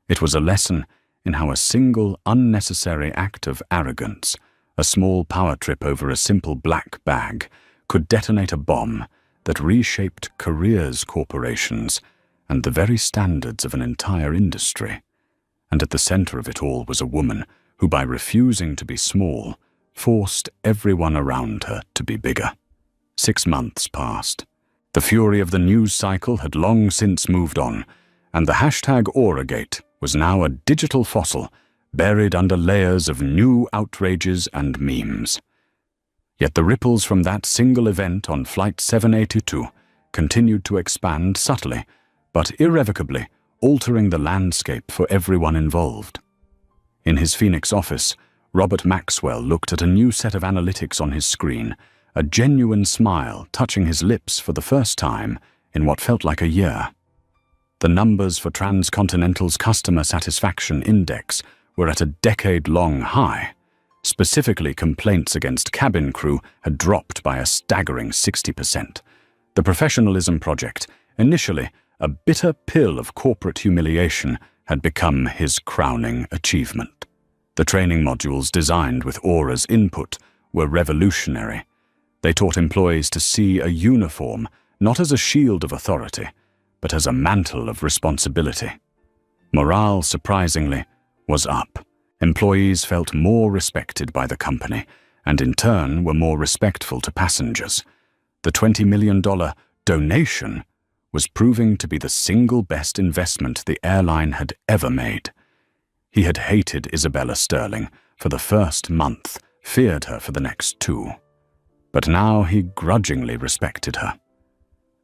It was a lesson in how a single unnecessary act of arrogance, a small power trip over a simple black bag, could detonate a bomb that reshaped careers, corporations, and the very standards of an entire industry. And at the center of it all was a woman who, by refusing to be small, forced everyone around her to be bigger. 6 months passed. The fury of the news cycle had long since moved on, and the hashtag Auragate was now a digital fossil buried under layers of new outrages and memes. Yet the ripples from that single event on Flight 782 continued to expand subtly, but irrevocably, altering the landscape for everyone involved. In his Phoenix office, Robert Maxwell looked at a new set of analytics on his screen, a genuine smile touching his lips for the first time in what felt like a year. The numbers for Transcontinental's Customer Satisfaction Index were at a decade-long high. Specifically, complaints against cabin crew had dropped by a staggering 60%. The Professionalism Project, initially a bitter pill of corporate humiliation, had become his crowning achievement. The training modules designed with Aura's input were revolutionary. They taught employees to see a uniform not as a shield of authority, but as a mantle of responsibility. Morale, surprisingly, was up. Employees felt more respected by the company, and in turn were more respectful to passengers. The $20 million donation was proving to be the single best investment the airline had ever made. He had hated Isabella Sterling for the first month, feared her for the next 2. But now he grudgingly respected her.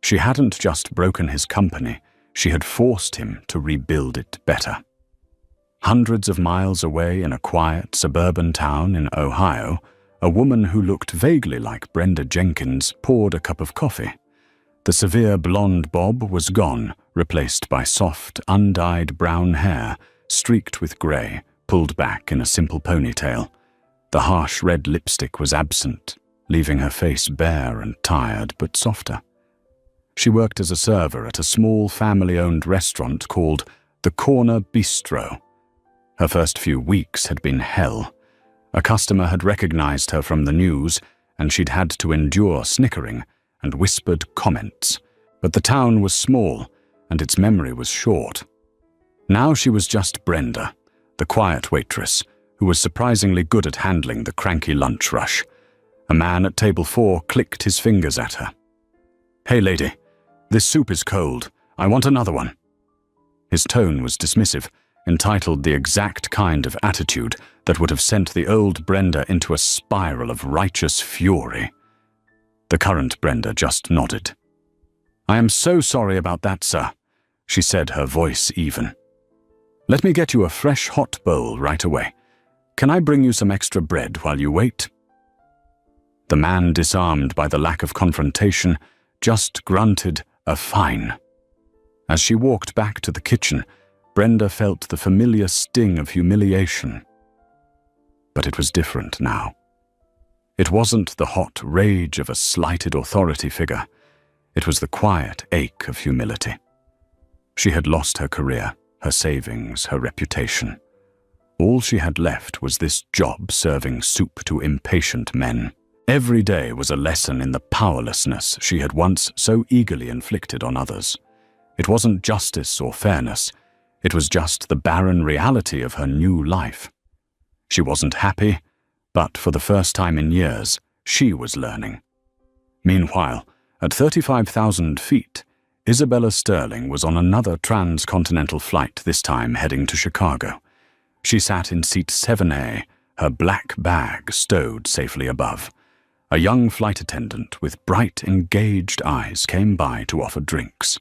She hadn't just broken his company, she had forced him to rebuild it better. Hundreds of miles away in a quiet suburban town in Ohio, a woman who looked vaguely like Brenda Jenkins poured a cup of coffee. The severe blonde bob was gone, replaced by soft, undyed brown hair, streaked with grey, pulled back in a simple ponytail. The harsh red lipstick was absent, leaving her face bare and tired but softer. She worked as a server at a small family-owned restaurant called the Corner Bistro. Her first few weeks had been hell. A customer had recognized her from the news, and she'd had to endure snickering and whispered comments. But the town was small, and its memory was short. Now she was just Brenda, the quiet waitress, who was surprisingly good at handling the cranky lunch rush. A man at table 4 clicked his fingers at her. "Hey lady, this soup is cold. I want another one." His tone was dismissive, entitled the exact kind of attitude that would have sent the old Brenda into a spiral of righteous fury. The current Brenda just nodded. "I am so sorry about that, sir," she said, her voice even. "Let me get you a fresh hot bowl right away. Can I bring you some extra bread while you wait?" The man, disarmed by the lack of confrontation, just grunted a fine. As she walked back to the kitchen, Brenda felt the familiar sting of humiliation. But it was different now. It wasn't the hot rage of a slighted authority figure. It was the quiet ache of humility. She had lost her career, her savings, her reputation. All she had left was this job serving soup to impatient men. Every day was a lesson in the powerlessness she had once so eagerly inflicted on others. It wasn't justice or fairness. It was just the barren reality of her new life. She wasn't happy, but for the first time in years, she was learning. Meanwhile, at 35,000 feet, Isabella Sterling was on another transcontinental flight, this time heading to Chicago. She sat in seat 7A, her black bag stowed safely above. A young flight attendant with bright, engaged eyes came by to offer drinks.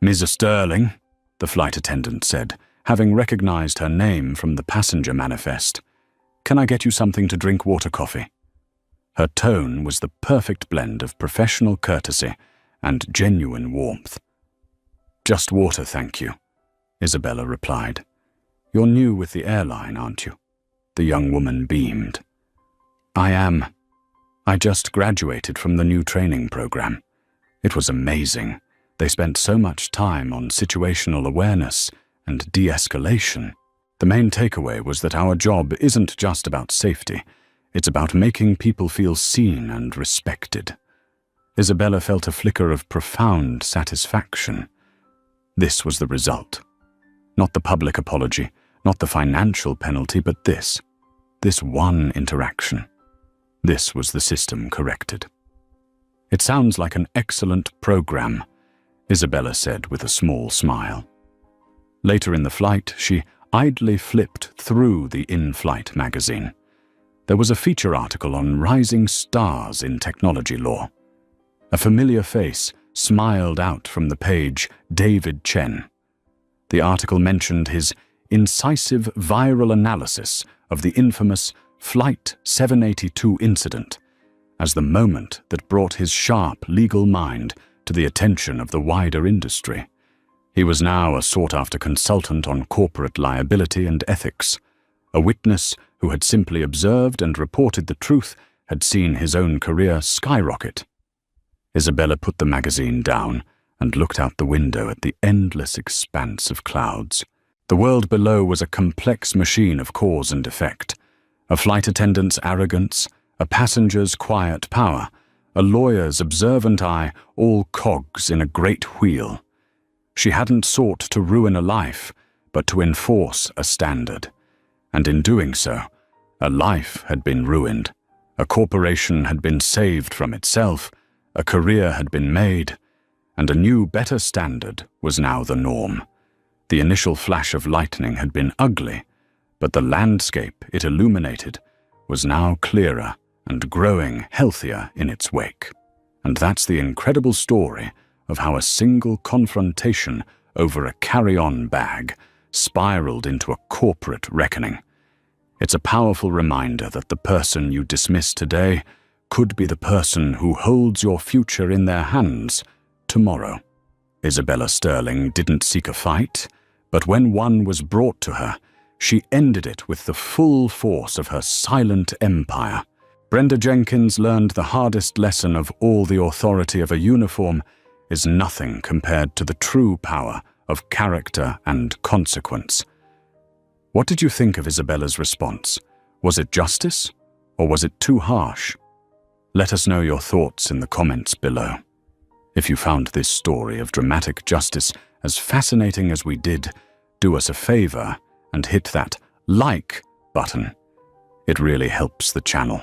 "Ms. Sterling," the flight attendant said, having recognized her name from the passenger manifest. "Can I get you something to drink? Water, coffee?" Her tone was the perfect blend of professional courtesy and genuine warmth. "Just water, thank you," Isabella replied. "You're new with the airline, aren't you?" The young woman beamed. "I am. I just graduated from the new training program. It was amazing. They spent so much time on situational awareness and de-escalation. The main takeaway was that our job isn't just about safety. It's about making people feel seen and respected." Isabella felt a flicker of profound satisfaction. This was the result. Not the public apology, not the financial penalty, but this. this one interaction. This was the system corrected. "It sounds like an excellent program," Isabella said with a small smile. Later in the flight, she idly flipped through the in-flight magazine. There was a feature article on rising stars in technology lore. A familiar face smiled out from the page, David Chen. The article mentioned his incisive viral analysis of the infamous Flight 782 incident as the moment that brought his sharp legal mind to the attention of the wider industry. He was now a sought-after consultant on corporate liability and ethics. A witness who had simply observed and reported the truth had seen his own career skyrocket. Isabella put the magazine down and looked out the window at the endless expanse of clouds. The world below was a complex machine of cause and effect. A flight attendant's arrogance, a passenger's quiet power, a lawyer's observant eye, all cogs in a great wheel. She hadn't sought to ruin a life, but to enforce a standard. And in doing so, a life had been ruined, a corporation had been saved from itself, a career had been made, and a new, better standard was now the norm. The initial flash of lightning had been ugly, but the landscape it illuminated was now clearer and growing healthier in its wake. And that's the incredible story of how a single confrontation over a carry-on bag spiraled into a corporate reckoning. It's a powerful reminder that the person you dismiss today could be the person who holds your future in their hands tomorrow. Isabella Sterling didn't seek a fight, but when one was brought to her, she ended it with the full force of her silent empire. Brenda Jenkins learned the hardest lesson of all: the authority of a uniform is nothing compared to the true power of character and consequence. What did you think of Isabella's response? Was it justice, or was it too harsh? Let us know your thoughts in the comments below. If you found this story of dramatic justice as fascinating as we did, do us a favor and hit that like button. It really helps the channel.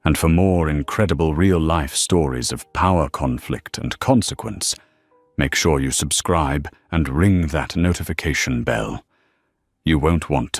And for more incredible real-life stories of power conflict and consequence, make sure you subscribe and ring that notification bell. You won't want to